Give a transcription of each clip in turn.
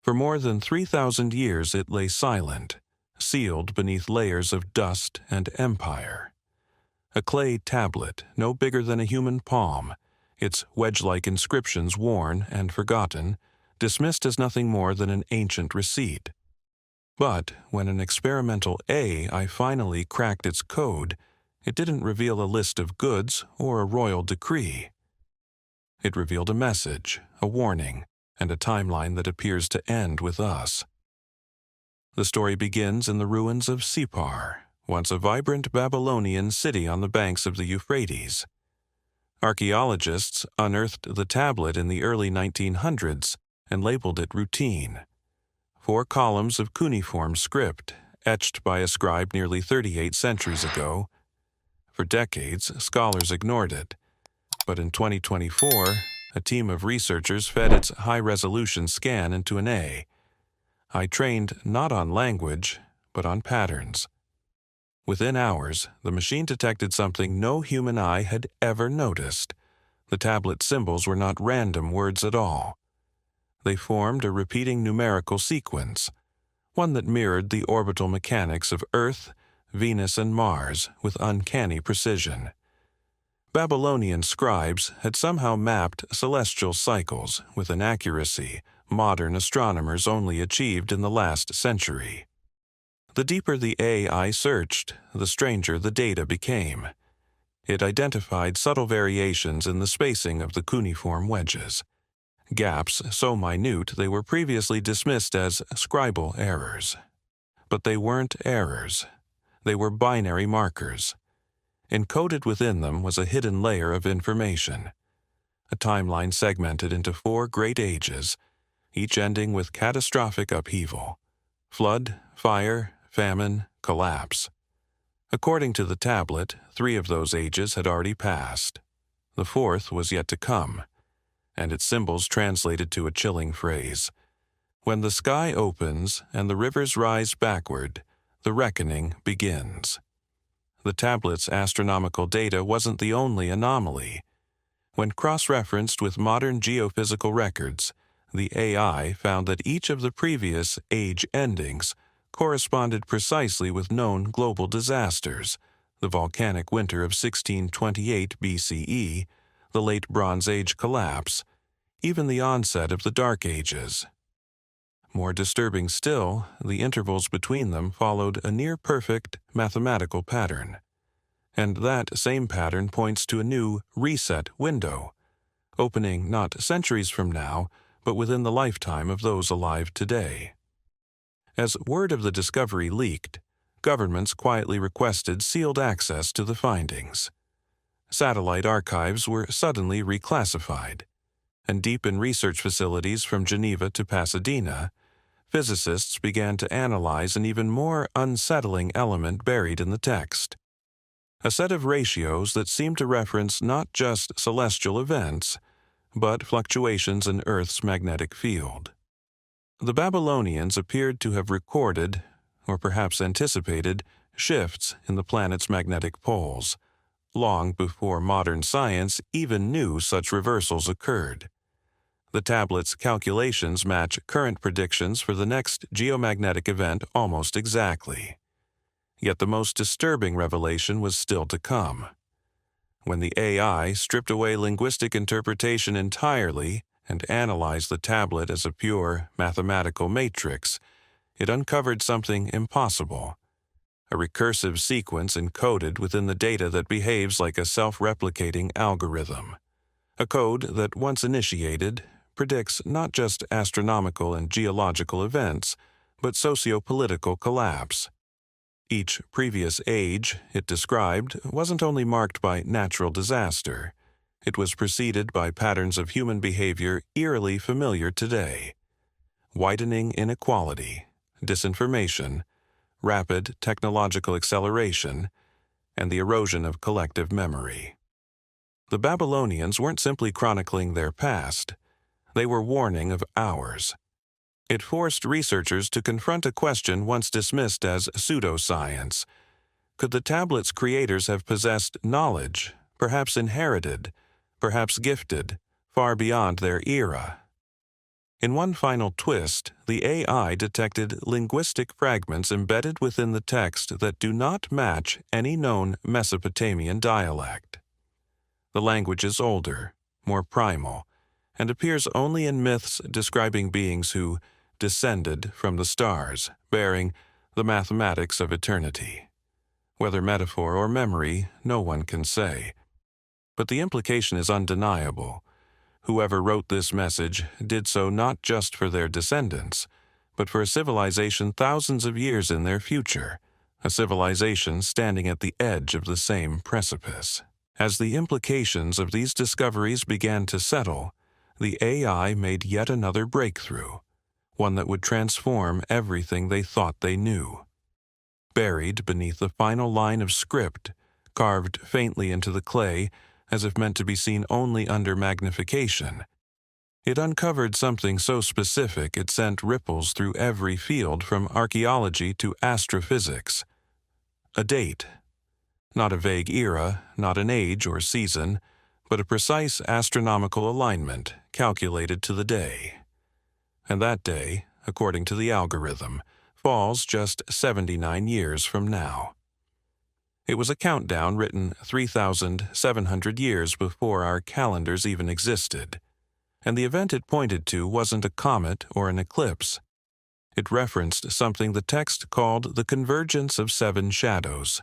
For more than 3,000 years it lay silent, sealed beneath layers of dust and empire. A clay tablet, no bigger than a human palm, its wedge-like inscriptions worn and forgotten, dismissed as nothing more than an ancient receipt. But when an experimental AI finally cracked its code, it didn't reveal a list of goods or a royal decree. It revealed a message, a warning, and a timeline that appears to end with us. The story begins in the ruins of Sippar, once a vibrant Babylonian city on the banks of the Euphrates. Archaeologists unearthed the tablet in the early 1900s and labeled it routine. 4 columns of cuneiform script, etched by a scribe nearly 38 centuries ago. For decades, scholars ignored it. But in 2024, a team of researchers fed its high-resolution scan into an AI trained not on language, but on patterns. Within hours, the machine detected something no human eye had ever noticed. The tablet symbols were not random words at all. They formed a repeating numerical sequence, one that mirrored the orbital mechanics of Earth, Venus, and Mars with uncanny precision. Babylonian scribes had somehow mapped celestial cycles with an accuracy modern astronomers only achieved in the last century. The deeper the AI searched, the stranger the data became. It identified subtle variations in the spacing of the cuneiform wedges, gaps so minute they were previously dismissed as scribal errors. But they weren't errors. They were binary markers. Encoded within them was a hidden layer of information, a timeline segmented into 4 great ages, each ending with catastrophic upheaval: flood, fire, famine, collapse. According to the tablet, 3 of those ages had already passed. The 4th was yet to come, and its symbols translated to a chilling phrase: "When the sky opens and the rivers rise backward, the reckoning begins." The tablet's astronomical data wasn't the only anomaly. When cross-referenced with modern geophysical records, the AI found that each of the previous age endings corresponded precisely with known global disasters: the volcanic winter of 1628 BCE, the late Bronze Age collapse, even the onset of the Dark Ages. More disturbing still, the intervals between them followed a near-perfect mathematical pattern. And that same pattern points to a new reset window, opening not centuries from now, but within the lifetime of those alive today. As word of the discovery leaked, governments quietly requested sealed access to the findings. Satellite archives were suddenly reclassified, and deep in research facilities from Geneva to Pasadena, physicists began to analyze an even more unsettling element buried in the text: a set of ratios that seemed to reference not just celestial events, but fluctuations in Earth's magnetic field. The Babylonians appeared to have recorded, or perhaps anticipated, shifts in the planet's magnetic poles, long before modern science even knew such reversals occurred. The tablet's calculations match current predictions for the next geomagnetic event almost exactly. Yet the most disturbing revelation was still to come. When the AI stripped away linguistic interpretation entirely and analyzed the tablet as a pure mathematical matrix, it uncovered something impossible: a recursive sequence encoded within the data that behaves like a self-replicating algorithm. A code that, once initiated, predicts not just astronomical and geological events, but socio-political collapse. Each previous age, it described, wasn't only marked by natural disaster. It was preceded by patterns of human behavior eerily familiar today: widening inequality, disinformation, rapid technological acceleration, and the erosion of collective memory. The Babylonians weren't simply chronicling their past. They were warning of ours. It forced researchers to confront a question once dismissed as pseudoscience. Could the tablet's creators have possessed knowledge, perhaps inherited, perhaps gifted, far beyond their era? In one final twist, the AI detected linguistic fragments embedded within the text that do not match any known Mesopotamian dialect. The language is older, more primal, and appears only in myths describing beings who descended from the stars, bearing the mathematics of eternity. Whether metaphor or memory, no one can say. But the implication is undeniable. Whoever wrote this message did so not just for their descendants, but for a civilization thousands of years in their future, a civilization standing at the edge of the same precipice. As the implications of these discoveries began to settle, the AI made yet another breakthrough, one that would transform everything they thought they knew. Buried beneath the final line of script, carved faintly into the clay, as if meant to be seen only under magnification, it uncovered something so specific it sent ripples through every field from archaeology to astrophysics. A date. Not a vague era, not an age or season, but a precise astronomical alignment calculated to the day. And that day, according to the algorithm, falls just 79 years from now. It was a countdown written 3,700 years before our calendars even existed, and the event it pointed to wasn't a comet or an eclipse. It referenced something the text called the convergence of 7 shadows,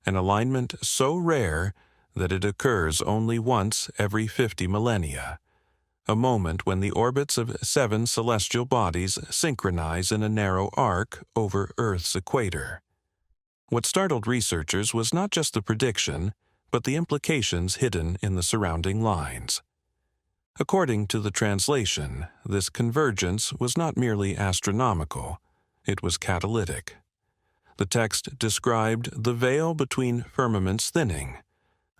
an alignment so rare that it occurs only once every 50 millennia, a moment when the orbits of 7 celestial bodies synchronize in a narrow arc over Earth's equator. What startled researchers was not just the prediction, but the implications hidden in the surrounding lines. According to the translation, this convergence was not merely astronomical, it was catalytic. The text described the veil between firmaments thinning,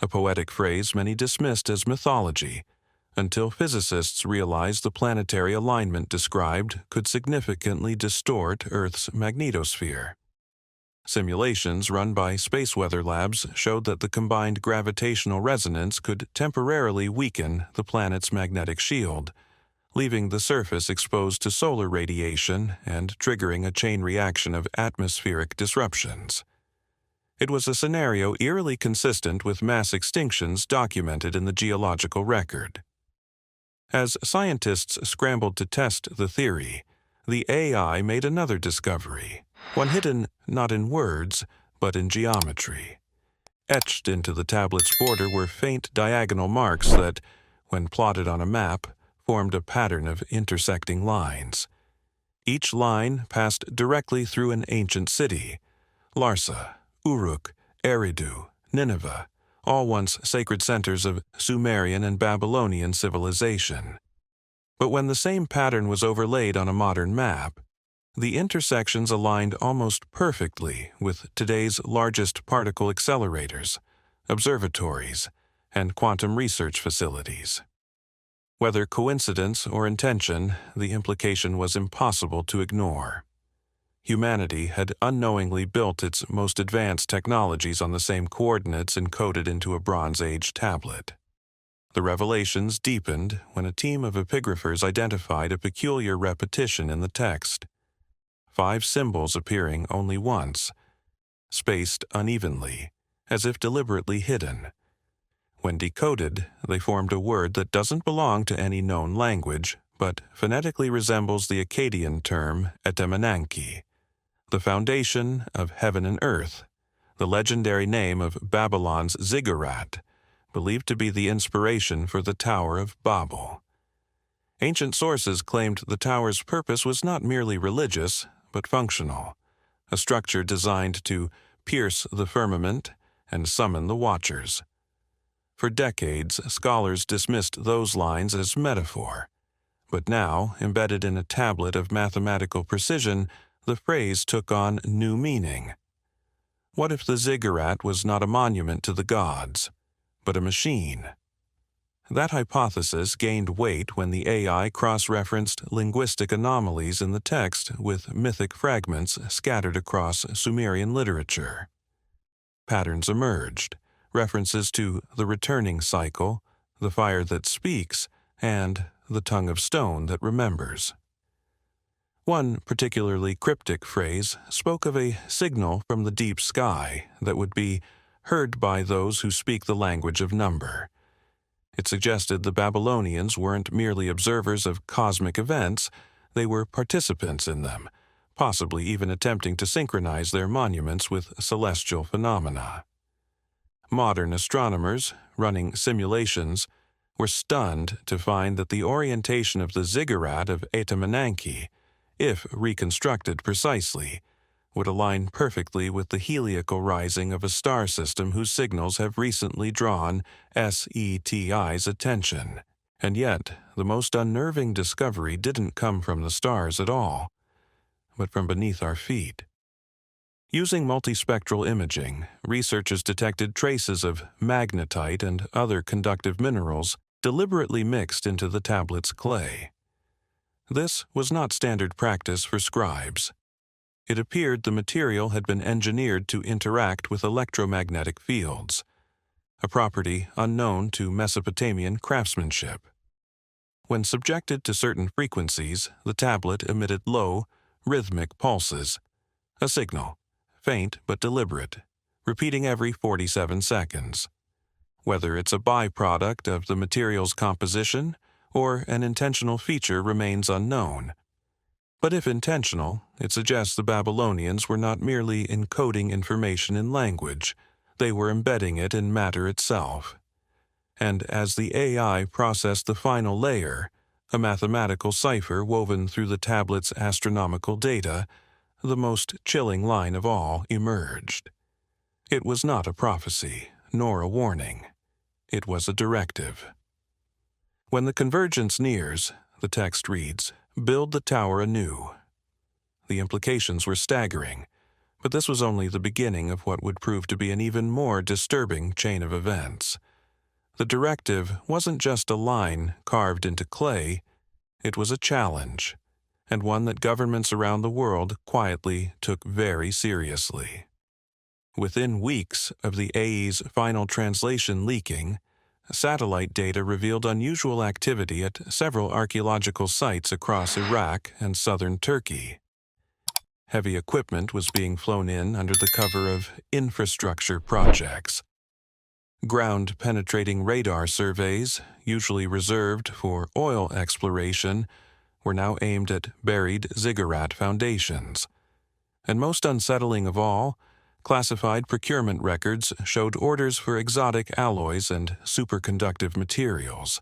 a poetic phrase many dismissed as mythology, until physicists realized the planetary alignment described could significantly distort Earth's magnetosphere. Simulations run by space weather labs showed that the combined gravitational resonance could temporarily weaken the planet's magnetic shield, leaving the surface exposed to solar radiation and triggering a chain reaction of atmospheric disruptions. It was a scenario eerily consistent with mass extinctions documented in the geological record. As scientists scrambled to test the theory, the AI made another discovery, one hidden not in words, but in geometry. Etched into the tablet's border were faint diagonal marks that, when plotted on a map, formed a pattern of intersecting lines. Each line passed directly through an ancient city, Larsa, Uruk, Eridu, Nineveh, all once sacred centers of Sumerian and Babylonian civilization. But when the same pattern was overlaid on a modern map, the intersections aligned almost perfectly with today's largest particle accelerators, observatories, and quantum research facilities. Whether coincidence or intention, the implication was impossible to ignore. Humanity had unknowingly built its most advanced technologies on the same coordinates encoded into a Bronze Age tablet. The revelations deepened when a team of epigraphers identified a peculiar repetition in the text. 5 symbols appearing only once, spaced unevenly, as if deliberately hidden. When decoded, they formed a word that doesn't belong to any known language, but phonetically resembles the Akkadian term etemenanki, the foundation of heaven and earth, the legendary name of Babylon's ziggurat, believed to be the inspiration for the Tower of Babel. Ancient sources claimed the tower's purpose was not merely religious, but functional, a structure designed to pierce the firmament and summon the watchers. For decades, scholars dismissed those lines as metaphor, but now, embedded in a tablet of mathematical precision, the phrase took on new meaning. What if the ziggurat was not a monument to the gods, but a machine? That hypothesis gained weight when the AI cross-referenced linguistic anomalies in the text with mythic fragments scattered across Sumerian literature. Patterns emerged, references to the returning cycle, the fire that speaks, and the tongue of stone that remembers. One particularly cryptic phrase spoke of a signal from the deep sky that would be heard by those who speak the language of number. It suggested the Babylonians weren't merely observers of cosmic events, they were participants in them, possibly even attempting to synchronize their monuments with celestial phenomena. Modern astronomers, running simulations, were stunned to find that the orientation of the ziggurat of Etemenanke, if reconstructed precisely, would align perfectly with the heliacal rising of a star system whose signals have recently drawn SETI's attention. And yet, the most unnerving discovery didn't come from the stars at all, but from beneath our feet. Using multispectral imaging, researchers detected traces of magnetite and other conductive minerals deliberately mixed into the tablet's clay. This was not standard practice for scribes. It appeared the material had been engineered to interact with electromagnetic fields, a property unknown to Mesopotamian craftsmanship. When subjected to certain frequencies, the tablet emitted low, rhythmic pulses, a signal, faint but deliberate, repeating every 47 seconds. Whether it's a byproduct of the material's composition or an intentional feature remains unknown. But if intentional, it suggests the Babylonians were not merely encoding information in language, they were embedding it in matter itself. And as the AI processed the final layer, a mathematical cipher woven through the tablet's astronomical data, the most chilling line of all emerged. It was not a prophecy, nor a warning. It was a directive. When the convergence nears, the text reads, "Build the tower anew." The implications were staggering, but this was only the beginning of what would prove to be an even more disturbing chain of events. The directive wasn't just a line carved into clay, it was a challenge, and one that governments around the world quietly took very seriously. Within weeks of the AE's final translation leaking, satellite data revealed unusual activity at several archaeological sites across Iraq and southern Turkey. Heavy equipment was being flown in under the cover of infrastructure projects. Ground-penetrating radar surveys, usually reserved for oil exploration, were now aimed at buried ziggurat foundations. And most unsettling of all, classified procurement records showed orders for exotic alloys and superconductive materials,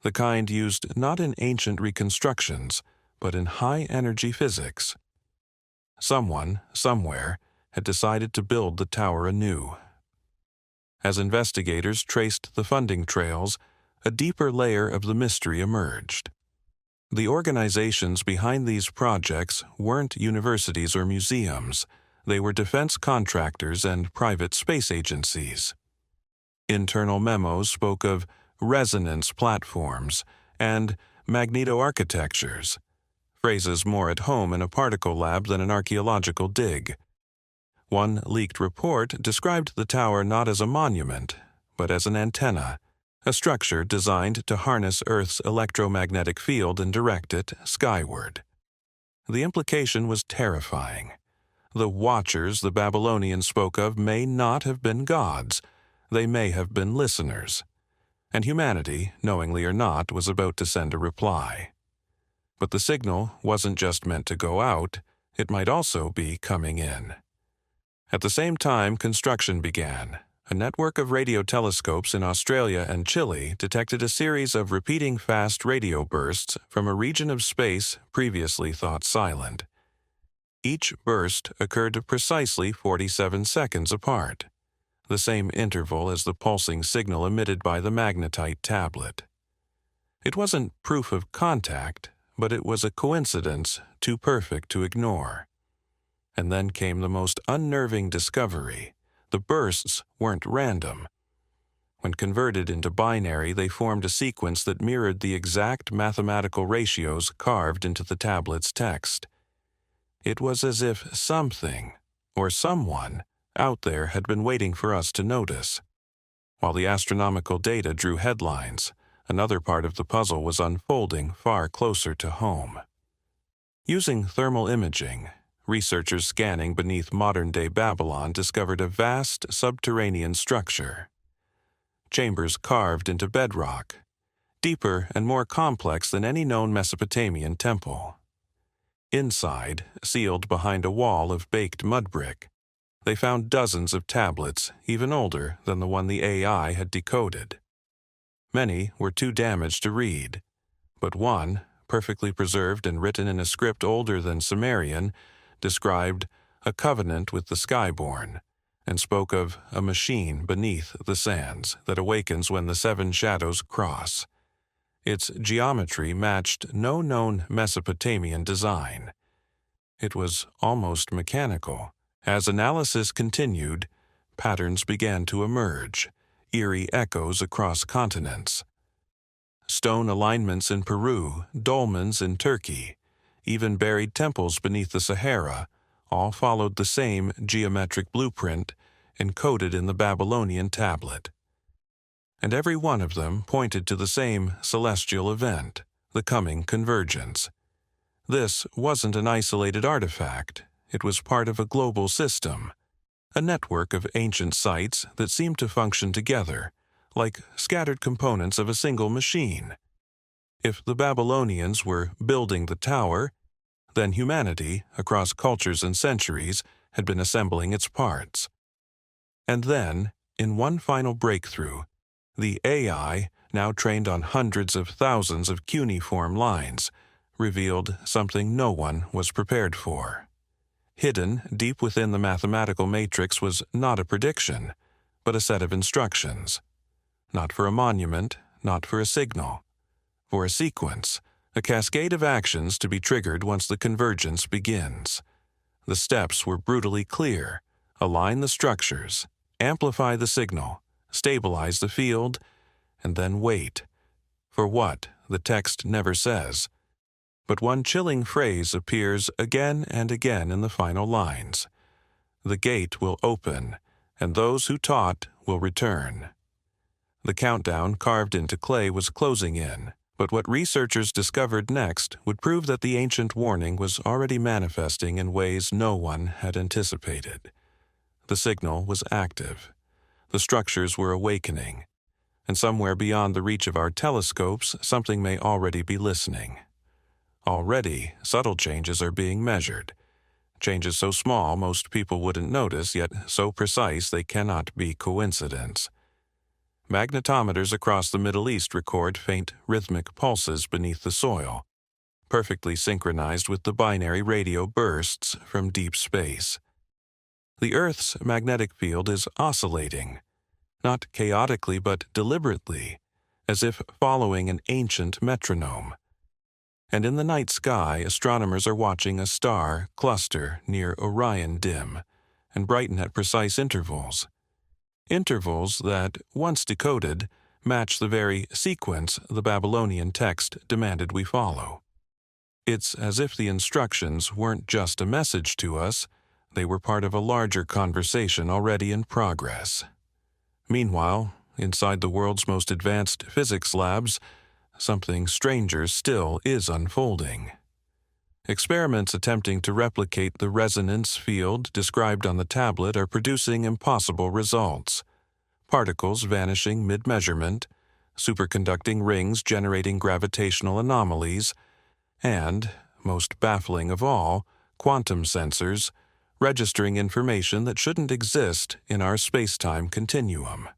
the kind used not in ancient reconstructions, but in high-energy physics. Someone, somewhere, had decided to build the tower anew. As investigators traced the funding trails, a deeper layer of the mystery emerged. The organizations behind these projects weren't universities or museums. They were defense contractors and private space agencies. Internal memos spoke of resonance platforms and magneto-architectures, phrases more at home in a particle lab than an archaeological dig. One leaked report described the tower not as a monument, but as an antenna, a structure designed to harness Earth's electromagnetic field and direct it skyward. The implication was terrifying. The watchers the Babylonians spoke of may not have been gods. They may have been listeners. And humanity, knowingly or not, was about to send a reply. But the signal wasn't just meant to go out, it might also be coming in. At the same time, construction began. A network of radio telescopes in Australia and Chile detected a series of repeating fast radio bursts from a region of space previously thought silent. Each burst occurred precisely 47 seconds apart, the same interval as the pulsing signal emitted by the magnetite tablet. It wasn't proof of contact, but it was a coincidence too perfect to ignore. And then came the most unnerving discovery. The bursts weren't random. When converted into binary, they formed a sequence that mirrored the exact mathematical ratios carved into the tablet's text. It was as if something, or someone, out there had been waiting for us to notice. While the astronomical data drew headlines, Another part of the puzzle was unfolding far closer to home. Using thermal imaging, researchers scanning beneath modern-day Babylon discovered a vast subterranean structure. Chambers carved into bedrock, deeper and more complex than any known Mesopotamian temple. Inside, sealed behind a wall of baked mud brick, they found dozens of tablets even older than the one the AI had decoded. Many were too damaged to read, but one, perfectly preserved and written in a script older than Sumerian, described a covenant with the skyborn and spoke of a machine beneath the sands that awakens when the seven shadows cross. Its geometry matched no known Mesopotamian design. It was almost mechanical. As analysis continued, patterns began to emerge, eerie echoes across continents. Stone alignments in Peru, dolmens in Turkey, even buried temples beneath the Sahara, all followed the same geometric blueprint encoded in the Babylonian tablet. And every one of them pointed to the same celestial event, the coming convergence. This wasn't an isolated artifact. It was part of a global system, a network of ancient sites that seemed to function together, like scattered components of a single machine. If the Babylonians were building the tower, then humanity, across cultures and centuries, had been assembling its parts. And then, in one final breakthrough, the AI, now trained on hundreds of thousands of cuneiform lines, revealed something no one was prepared for. Hidden deep within the mathematical matrix was not a prediction, but a set of instructions. Not for a monument, not for a signal. For a sequence, a cascade of actions to be triggered once the convergence begins. The steps were brutally clear. Align the structures, amplify the signal, stabilize the field, and then wait. For what, the text never says. But one chilling phrase appears again and again in the final lines. The gate will open, and those who taught will return. The countdown carved into clay was closing in, but what researchers discovered next would prove that the ancient warning was already manifesting in ways no one had anticipated. The signal was active. The structures were awakening, and somewhere beyond the reach of our telescopes, something may already be listening. Already, subtle changes are being measured. Changes so small most people wouldn't notice, yet so precise they cannot be coincidence. Magnetometers across the Middle East record faint rhythmic pulses beneath the soil, perfectly synchronized with the binary radio bursts from deep space. The Earth's magnetic field is oscillating, not chaotically but deliberately, as if following an ancient metronome. And in the night sky, astronomers are watching a star cluster near Orion dim and brighten at precise intervals. Intervals that, once decoded, match the very sequence the Babylonian text demanded we follow. It's as if the instructions weren't just a message to us, they were part of a larger conversation already in progress. Meanwhile, inside the world's most advanced physics labs, something stranger still is unfolding. Experiments attempting to replicate the resonance field described on the tablet are producing impossible results. Particles vanishing mid-measurement, superconducting rings generating gravitational anomalies, and, most baffling of all, quantum sensors registering information that shouldn't exist in our space-time continuum.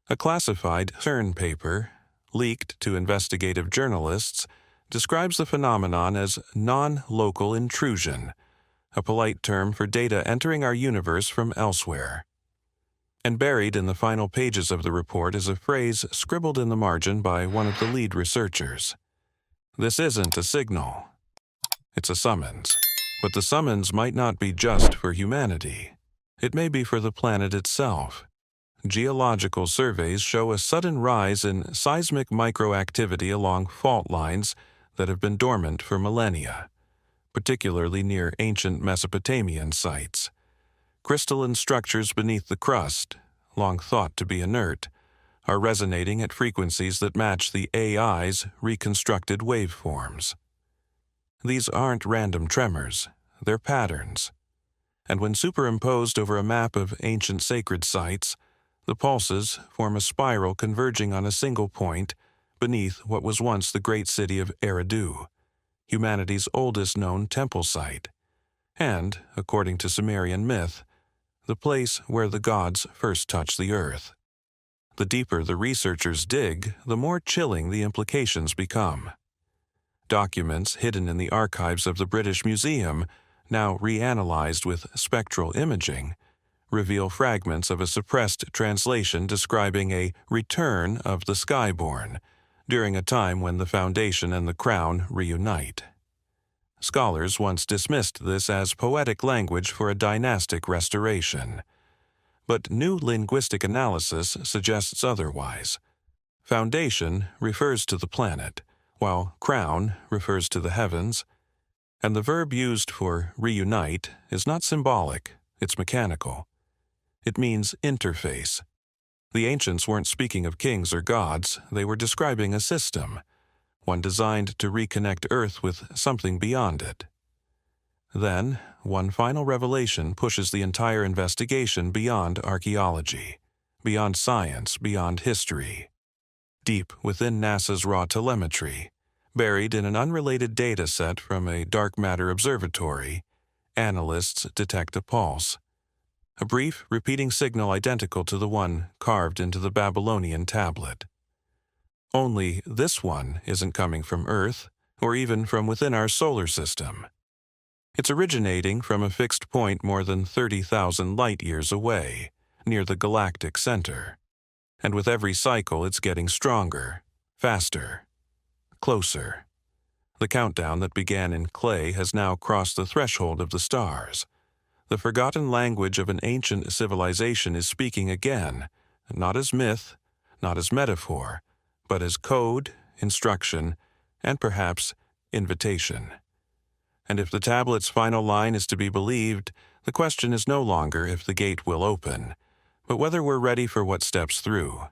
A classified CERN paper, leaked to investigative journalists, describes the phenomenon as non-local intrusion, a polite term for data entering our universe from elsewhere. And buried in the final pages of the report is a phrase scribbled in the margin by one of the lead researchers. This isn't a signal. It's a summons. But the summons might not be just for humanity. It may be for the planet itself. Geological surveys show a sudden rise in seismic microactivity along fault lines that have been dormant for millennia, particularly near ancient Mesopotamian sites. Crystalline structures beneath the crust, long thought to be inert, are resonating at frequencies that match the AI's reconstructed waveforms. These aren't random tremors, they're patterns. And when superimposed over a map of ancient sacred sites, the pulses form a spiral converging on a single point beneath what was once the great city of Eridu, humanity's oldest known temple site, and, according to Sumerian myth, the place where the gods first touched the earth. The deeper the researchers dig, the more chilling the implications become. Documents hidden in the archives of the British Museum, now reanalyzed with spectral imaging, reveal fragments of a suppressed translation describing a return of the Skyborn during a time when the Foundation and the Crown reunite. Scholars once dismissed this as poetic language for a dynastic restoration, but new linguistic analysis suggests otherwise. Foundation refers to the planet, while crown refers to the heavens, and the verb used for reunite is not symbolic, it's mechanical. It means interface. The ancients weren't speaking of kings or gods, they were describing a system, one designed to reconnect Earth with something beyond it. Then, one final revelation pushes the entire investigation beyond archaeology, beyond science, beyond history. Deep within NASA's raw telemetry, buried in an unrelated data set from a dark matter observatory, analysts detect a pulse. A brief, repeating signal identical to the one carved into the Babylonian tablet. Only this one isn't coming from Earth, or even from within our solar system. It's originating from a fixed point more than 30,000 light-years away, near the galactic center. And with every cycle it's getting stronger, faster, closer. The countdown that began in clay has now crossed the threshold of the stars. The forgotten language of an ancient civilization is speaking again, not as myth, not as metaphor, but as code, instruction, and perhaps invitation. And if the tablet's final line is to be believed, the question is no longer if the gate will open, but whether we're ready for what steps through.